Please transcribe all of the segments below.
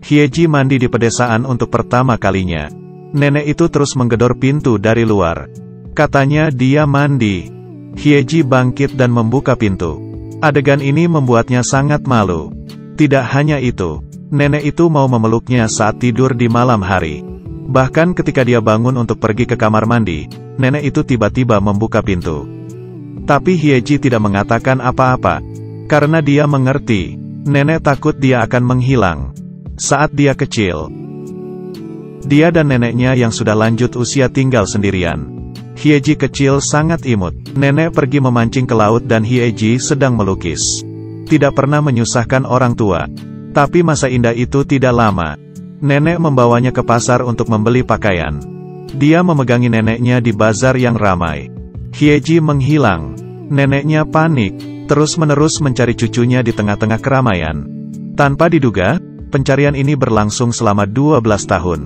Hyeji mandi di pedesaan untuk pertama kalinya. Nenek itu terus menggedor pintu dari luar. Katanya dia mandi. Hyeji bangkit dan membuka pintu. Adegan ini membuatnya sangat malu. Tidak hanya itu, nenek itu mau memeluknya saat tidur di malam hari. Bahkan ketika dia bangun untuk pergi ke kamar mandi, nenek itu tiba-tiba membuka pintu. Tapi Hyeji tidak mengatakan apa-apa, karena dia mengerti, nenek takut dia akan menghilang. Saat dia kecil, dia dan neneknya yang sudah lanjut usia tinggal sendirian. Hyeji kecil sangat imut. Nenek pergi memancing ke laut dan Hyeji sedang melukis. Tidak pernah menyusahkan orang tua. Tapi masa indah itu tidak lama. Nenek membawanya ke pasar untuk membeli pakaian. Dia memegangi neneknya di bazar yang ramai. Hyeji menghilang. Neneknya panik, terus-menerus mencari cucunya di tengah-tengah keramaian. Tanpa diduga, pencarian ini berlangsung selama 12 tahun.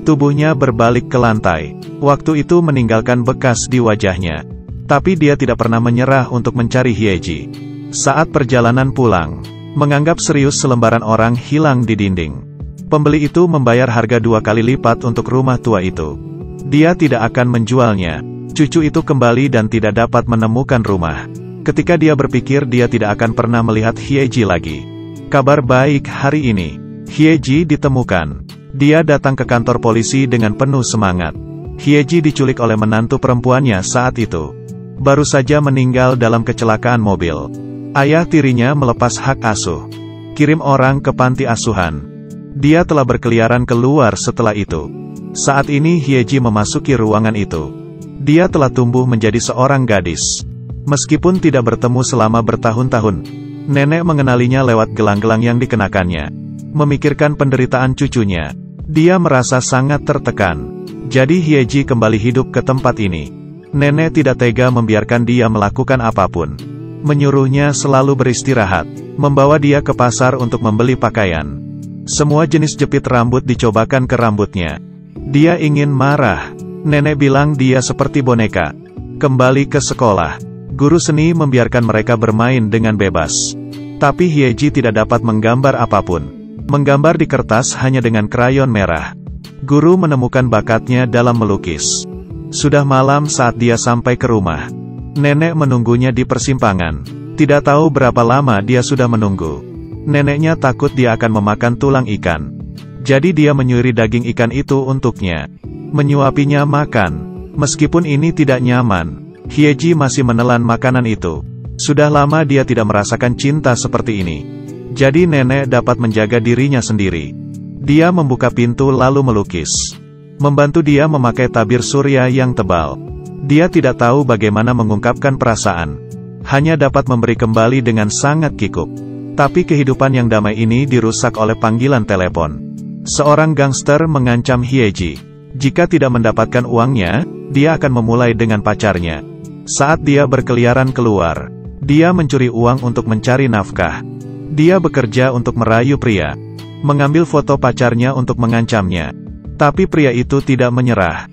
Tubuhnya berbalik ke lantai. Waktu itu meninggalkan bekas di wajahnya. Tapi dia tidak pernah menyerah untuk mencari Hyeji. Saat perjalanan pulang, menganggap serius selembaran orang hilang di dinding. Pembeli itu membayar harga 2 kali lipat untuk rumah tua itu. Dia tidak akan menjualnya. Cucu itu kembali dan tidak dapat menemukan rumah. Ketika dia berpikir dia tidak akan pernah melihat Hyeji lagi. Kabar baik hari ini. Hyeji ditemukan. Dia datang ke kantor polisi dengan penuh semangat. Hyeji diculik oleh menantu perempuannya saat itu. Baru saja meninggal dalam kecelakaan mobil. Ayah tirinya melepas hak asuh. Kirim orang ke panti asuhan. Dia telah berkeliaran keluar setelah itu. Saat ini Hyeji memasuki ruangan itu. Dia telah tumbuh menjadi seorang gadis. Meskipun tidak bertemu selama bertahun-tahun, nenek mengenalinya lewat gelang-gelang yang dikenakannya. Memikirkan penderitaan cucunya, dia merasa sangat tertekan. Jadi Hyeji kembali hidup ke tempat ini. Nenek tidak tega membiarkan dia melakukan apapun. Menyuruhnya selalu beristirahat, membawa dia ke pasar untuk membeli pakaian. Semua jenis jepit rambut dicobakan ke rambutnya. Dia ingin marah. Nenek bilang dia seperti boneka. Kembali ke sekolah, guru seni membiarkan mereka bermain dengan bebas. Tapi Hyeji tidak dapat menggambar apapun. Menggambar di kertas hanya dengan krayon merah. Guru menemukan bakatnya dalam melukis. Sudah malam saat dia sampai ke rumah. Nenek menunggunya di persimpangan. Tidak tahu berapa lama dia sudah menunggu. Neneknya takut dia akan memakan tulang ikan. Jadi dia menyuiri daging ikan itu untuknya. Menyuapinya makan. Meskipun ini tidak nyaman, Hyeji masih menelan makanan itu. Sudah lama dia tidak merasakan cinta seperti ini. Jadi nenek dapat menjaga dirinya sendiri. Dia membuka pintu lalu melukis. Membantu dia memakai tabir surya yang tebal. Dia tidak tahu bagaimana mengungkapkan perasaan. Hanya dapat memberi kembali dengan sangat kikuk. Tapi kehidupan yang damai ini dirusak oleh panggilan telepon. Seorang gangster mengancam Hyeji. Jika tidak mendapatkan uangnya, dia akan memulai dengan pacarnya. Saat dia berkeliaran keluar, dia mencuri uang untuk mencari nafkah. Dia bekerja untuk merayu pria. Mengambil foto pacarnya untuk mengancamnya. Tapi pria itu tidak menyerah.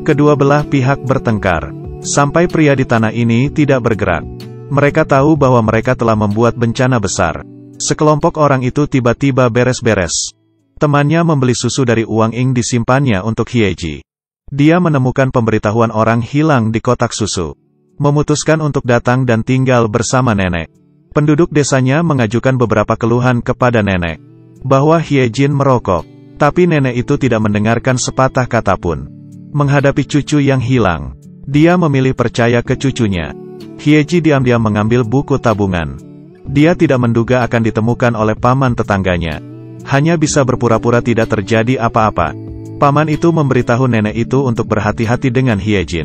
Kedua belah pihak bertengkar. Sampai pria di tanah ini tidak bergerak. Mereka tahu bahwa mereka telah membuat bencana besar. Sekelompok orang itu tiba-tiba beres-beres. Temannya membeli susu dari uang yang disimpannya untuk Hyeji. Dia menemukan pemberitahuan orang hilang di kotak susu. Memutuskan untuk datang dan tinggal bersama nenek. Penduduk desanya mengajukan beberapa keluhan kepada nenek. Bahwa Hyeji merokok. Tapi nenek itu tidak mendengarkan sepatah kata pun. Menghadapi cucu yang hilang, dia memilih percaya ke cucunya. Hyeji diam-diam mengambil buku tabungan. Dia tidak menduga akan ditemukan oleh paman tetangganya. Hanya bisa berpura-pura tidak terjadi apa-apa. Paman itu memberitahu nenek itu untuk berhati-hati dengan Hyeji.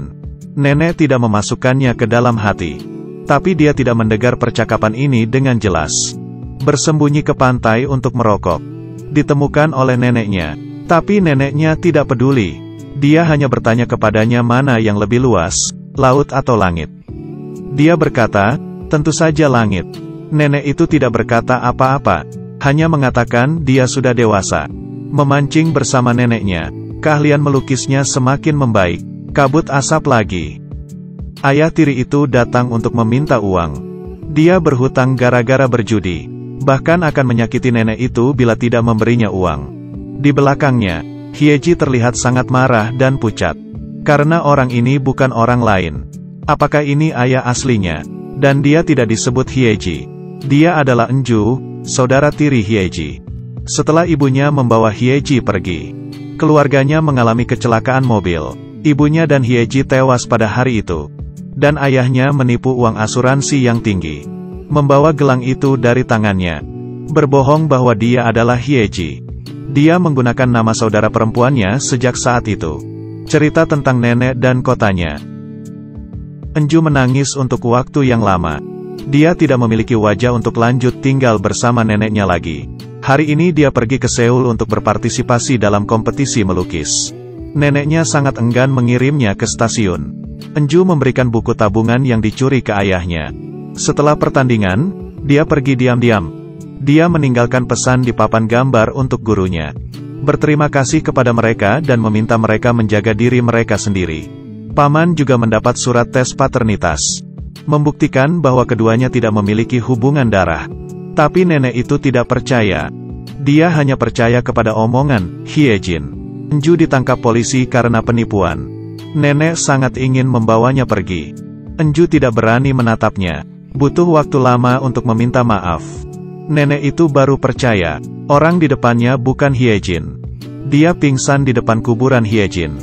Nenek tidak memasukkannya ke dalam hati. Tapi dia tidak mendengar percakapan ini dengan jelas. Bersembunyi ke pantai untuk merokok. Ditemukan oleh neneknya. Tapi neneknya tidak peduli. Dia hanya bertanya kepadanya mana yang lebih luas, laut atau langit. Dia berkata, tentu saja langit. Nenek itu tidak berkata apa-apa. Hanya mengatakan dia sudah dewasa. Memancing bersama neneknya. Keahlian melukisnya semakin membaik. Kabut asap lagi. Ayah tiri itu datang untuk meminta uang. Dia berhutang gara-gara berjudi. Bahkan akan menyakiti nenek itu bila tidak memberinya uang. Di belakangnya, Hyeji terlihat sangat marah dan pucat. Karena orang ini bukan orang lain. Apakah ini ayah aslinya? Dan dia tidak disebut Hyeji. Dia adalah Enju, saudara tiri Hyeji. Setelah ibunya membawa Hyeji pergi, keluarganya mengalami kecelakaan mobil. Ibunya dan Hyeji tewas pada hari itu. Dan ayahnya menipu uang asuransi yang tinggi. Membawa gelang itu dari tangannya. Berbohong bahwa dia adalah Hyeji. Dia menggunakan nama saudara perempuannya sejak saat itu. Cerita tentang nenek dan kotanya. Enju menangis untuk waktu yang lama. Dia tidak memiliki wajah untuk lanjut tinggal bersama neneknya lagi. Hari ini dia pergi ke Seoul untuk berpartisipasi dalam kompetisi melukis. Neneknya sangat enggan mengirimnya ke stasiun. Enju memberikan buku tabungan yang dicuri ke ayahnya. Setelah pertandingan, dia pergi diam-diam. Dia meninggalkan pesan di papan gambar untuk gurunya. Berterima kasih kepada mereka dan meminta mereka menjaga diri mereka sendiri. Paman juga mendapat surat tes paternitas. Membuktikan bahwa keduanya tidak memiliki hubungan darah. Tapi nenek itu tidak percaya. Dia hanya percaya kepada omongan Hyejin. Enju ditangkap polisi karena penipuan. Nenek sangat ingin membawanya pergi. Enju tidak berani menatapnya. Butuh waktu lama untuk meminta maaf. Nenek itu baru percaya. Orang di depannya bukan Hyejin. Dia pingsan di depan kuburan Hyejin.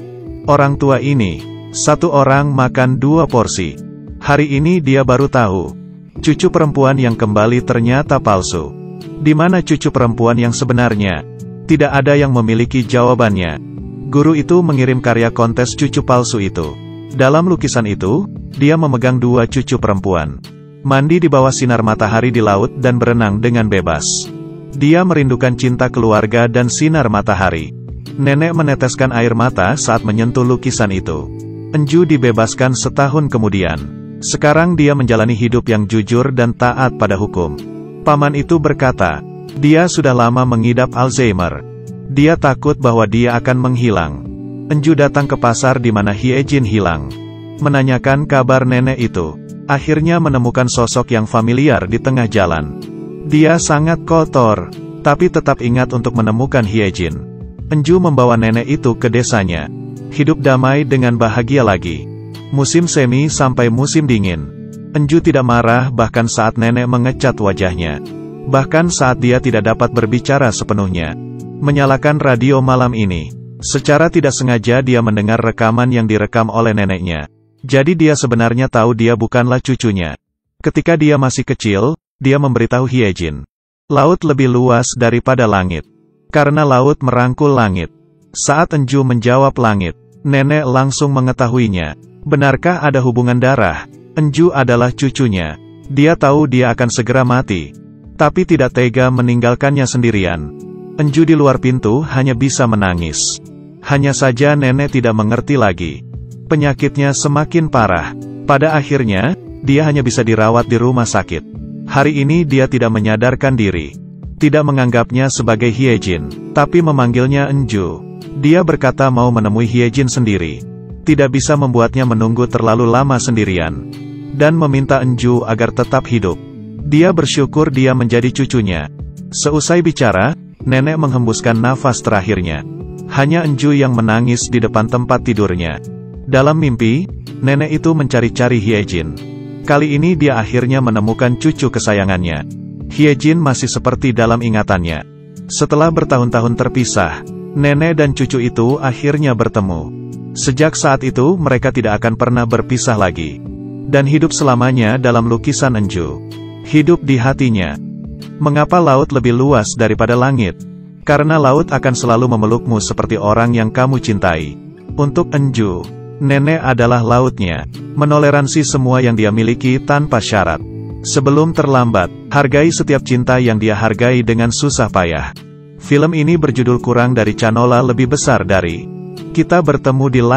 Orang tua ini, satu orang makan 2 porsi. Hari ini dia baru tahu. Cucu perempuan yang kembali ternyata palsu. Di mana cucu perempuan yang sebenarnya? Tidak ada yang memiliki jawabannya. Guru itu mengirim karya kontes cucu palsu itu. Dalam lukisan itu, dia memegang 2 cucu perempuan. Mandi di bawah sinar matahari di laut dan berenang dengan bebas. Dia merindukan cinta keluarga dan sinar matahari. Nenek meneteskan air mata saat menyentuh lukisan itu. Enju dibebaskan setahun kemudian. Sekarang dia menjalani hidup yang jujur dan taat pada hukum. Paman itu berkata, dia sudah lama mengidap Alzheimer. Dia takut bahwa dia akan menghilang. Enju datang ke pasar di mana Hyejin hilang. Menanyakan kabar nenek itu. Akhirnya menemukan sosok yang familiar di tengah jalan. Dia sangat kotor, tapi tetap ingat untuk menemukan Hyejin. Enju membawa nenek itu ke desanya. Hidup damai dengan bahagia lagi. Musim semi sampai musim dingin. Enju tidak marah bahkan saat nenek mengecat wajahnya. Bahkan saat dia tidak dapat berbicara sepenuhnya. Menyalakan radio malam ini. Secara tidak sengaja dia mendengar rekaman yang direkam oleh neneknya. Jadi dia sebenarnya tahu dia bukanlah cucunya. Ketika dia masih kecil, dia memberitahu Hyejin. Laut lebih luas daripada langit. Karena laut merangkul langit. Saat Enju menjawab langit, nenek langsung mengetahuinya. Benarkah ada hubungan darah? Enju adalah cucunya. Dia tahu dia akan segera mati. Tapi tidak tega meninggalkannya sendirian. Enju di luar pintu hanya bisa menangis. Hanya saja nenek tidak mengerti lagi. Penyakitnya semakin parah. Pada akhirnya, dia hanya bisa dirawat di rumah sakit. Hari ini dia tidak menyadarkan diri. Tidak menganggapnya sebagai Hyejin, tapi memanggilnya Enju. Dia berkata mau menemui Hyejin sendiri. Tidak bisa membuatnya menunggu terlalu lama sendirian. Dan meminta Enju agar tetap hidup. Dia bersyukur dia menjadi cucunya. Seusai bicara, nenek menghembuskan nafas terakhirnya. Hanya Enju yang menangis di depan tempat tidurnya. Dalam mimpi, nenek itu mencari-cari Hyejin. Kali ini dia akhirnya menemukan cucu kesayangannya. Hyejin masih seperti dalam ingatannya. Setelah bertahun-tahun terpisah, nenek dan cucu itu akhirnya bertemu. Sejak saat itu mereka tidak akan pernah berpisah lagi. Dan hidup selamanya dalam lukisan Enju. Hidup di hatinya. Mengapa laut lebih luas daripada langit? Karena laut akan selalu memelukmu seperti orang yang kamu cintai. Untuk Enju, nenek adalah lautnya. Menoleransi semua yang dia miliki tanpa syarat. Sebelum terlambat, hargai setiap cinta yang dia hargai dengan susah payah. Film ini berjudul Kurang dari Canola Lebih Besar Dari. Kita bertemu di lain